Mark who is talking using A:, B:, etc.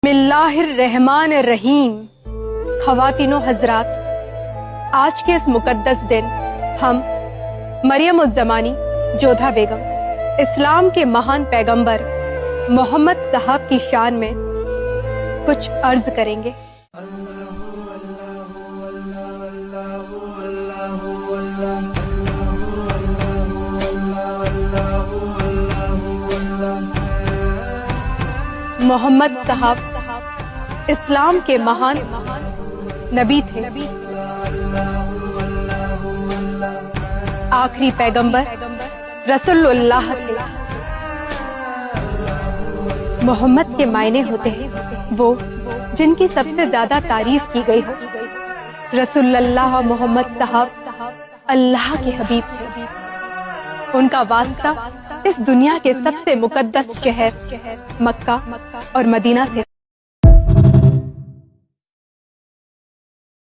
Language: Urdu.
A: بسم اللہ الرحمن الرحیم۔ خواتین و حضرات، آج کے اس مقدس دن ہم مریم الزمانی جودھا بیگم، اسلام کے مہان پیغمبر محمد صاحب کی شان میں کچھ عرض کریں گے۔ محمد صاحب اسلام کے مہان نبی تھے، آخری پیغمبر رسول اللہ تھے۔ محمد کے معنی ہوتے ہیں وہ جن کی سب سے زیادہ تعریف کی گئی ہو۔ رسول اللہ محمد صاحب اللہ کے حبیب تھے۔ ان کا واسطہ اس دنیا کے سب سے مقدس شہر مکہ اور مدینہ سے